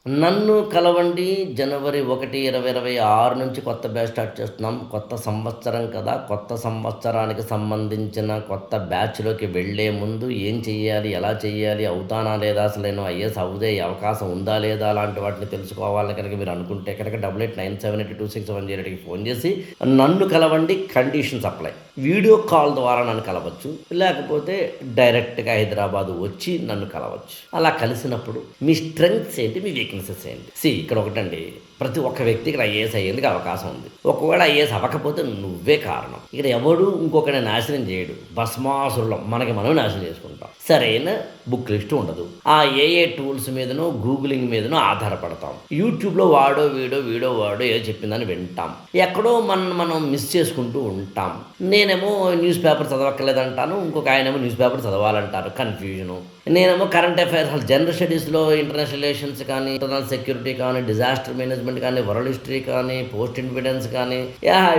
నన్ను కలవండి. జనవరి 1, 2026 నుంచి కొత్త బ్యాచ్ స్టార్ట్ చేస్తున్నాం. కొత్త సంవత్సరం కదా! కొత్త సంవత్సరానికి సంబంధించిన కొత్త బ్యాచ్‌లోకి వెళ్ళే ముందు ఏం చెయ్యాలి? ఎలా చెయ్యాలి? అవుతానా లేదా? అసలు నేను ఐఏఎస్ అయ్యే అవకాశం ఉందా లేదా? అలాంటి వాటిని తెలుసుకోవాలని కనుక మీరు అనుకుంటే కనుక 8897826108కి ఫోన్ చేసి నన్ను కలవండి. Conditions apply. వీడియో కాల్ ద్వారా నన్ను కలవచ్చు. లేకపోతే డైరెక్ట్‌గా హైదరాబాద్ వచ్చి నన్ను కలవచ్చు. అలా కలిసినప్పుడు మీ స్ట్రెంగ్త్స్ ఏంటి? మీ వీక్‌నెసెస్ ఏంటి? ఇక్కడ ఒకటండి. ప్రతి ఒక్క వ్యక్తికి ఐఏఎస్ అయ్యేందుకు అవకాశం ఉంది. ఒకవేళ ఐఏఎస్ అవ్వకపోతే నువ్వే కారణం. ఇక్కడ ఎవడు ఇంకొకరిని నాశనం చేయడు. భస్మాసురులం మనకి మనం నాశనం చేసుకుంటాం. సరైన బుక్ లిస్ట్ ఉండదు. ఆ ఏఏ టూల్స్ మీదనో గూగులింగ్ మీదనో ఆధారపడతాం. యూట్యూబ్లో వీడో వాడో ఏదో చెప్పిందని వింటాం. ఎక్కడో మనం మిస్ చేసుకుంటూ ఉంటాం. నేనేమో న్యూస్ పేపర్ చదవక్కర్లేదంటాను, ఇంకొక ఆయనేమో న్యూస్ పేపర్ చదవాలంటారు. కన్ఫ్యూజను. నేనేమో కరెంట్ అఫైర్స్, అసలు జనరల్ స్టడీస్లో ఇంటర్నేషనల్ రిలేషన్స్ కానీ, ఇంటర్నల్ సెక్యూరిటీ కానీ, డిజాస్టర్ మేనేజ్మెంట్ కానీ, వరల్డ్ హిస్టరీ కానీ, పోస్ట్ ఇన్ఫిడెన్స్ కానీ,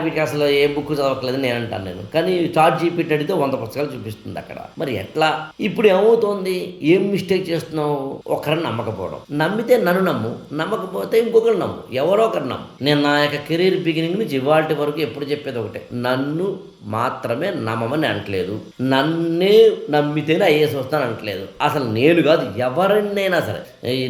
వీటికి అసలు ఏ బుక్ చదవట్లేదని నేను అంటాను. కానీ చాట్ జీపీటీ అడిగితే 100 పుస్తకాలు చూపిస్తుంది అక్కడ. మరి ఎట్లా? ఇప్పుడు ఏమవుతోంది? ఏం మిస్టేక్ చేస్తున్నావు? ఒకరిని నమ్మకపోవడం. నమ్మితే నన్ను నమ్ము, నమ్మకపోతే ఇంకొకరు నమ్ము, ఎవరో ఒకరు నమ్ము. నేను నా యొక్క కెరీర్ బిగినింగ్ నుంచి ఇవాళ వరకు ఎప్పుడు చెప్పేది ఒకటే, నన్ను మాత్రమే నమ్మమని అనట్లేదు, నన్నే నమ్మితేనే ఐఏఎస్ వస్తాను అనట్లేదు. అసలు నేను కాదు, ఎవరినైనా సరే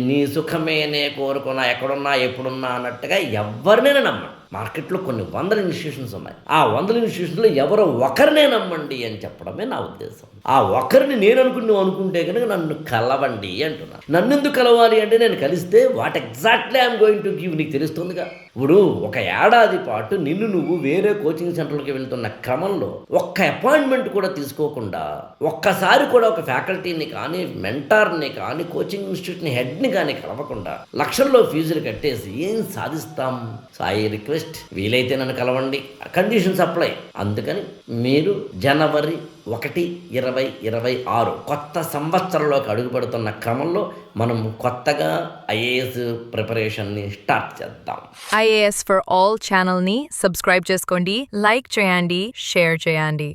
నీ సుఖమేనే కోరుకున్నా, ఎక్కడున్నా ఎప్పుడున్నా అన్నట్టుగా ఎవరినైనా నమ్మండి. మార్కెట్లో కొన్ని వందల ఇన్స్టిట్యూషన్స్ ఉన్నాయి. ఆ వందల ఇన్స్టిట్యూషన్లో ఎవరో ఒకరినే నమ్మండి అని చెప్పడమే నా ఉద్దేశం. ఆ ఒకరిని నేను నువ్వు అనుకుంటే కనుక నన్ను కలవండి అంటున్నాను. నన్ను ఎందుకు కలవాలి అంటే, నేను కలిస్తే what exactly I'm going to give నీకు తెలుస్తుందిగా. ఇప్పుడు ఒక ఏడాది పాటు నువ్వు వేరే కోచింగ్ సెంటర్కి వెళ్తున్న క్రమంలో ఒక్క అపాయింట్మెంట్ కూడా తీసుకోకుండా, ఒక్కసారి కూడా ఒక ఫ్యాకల్టీని కానీ, మెంటార్ని కానీ, కోచింగ్ ఇన్స్టిట్యూట్ని హెడ్ని కానీ కలవకుండా లక్షల్లో ఫీజులు కట్టేసి ఏం సాధిస్తాం? సో ఐ రిక్వెస్ట్, వీలైతే నన్ను కలవండి. Conditions apply. అందుకని మీరు జనవరి 1, 2026 కొత్త సంవత్సరంలోకి అడుగుపెడుతున్న క్రమంలో మనం కొత్తగా ఐఏఎస్ ప్రిపరేషన్ని స్టార్ట్ చేద్దాం. ఐఏఎస్ ఫర్ ఆల్ ఛానల్ని సబ్స్క్రైబ్ చేసుకోండి, లైక్ చేయండి, షేర్ చేయండి.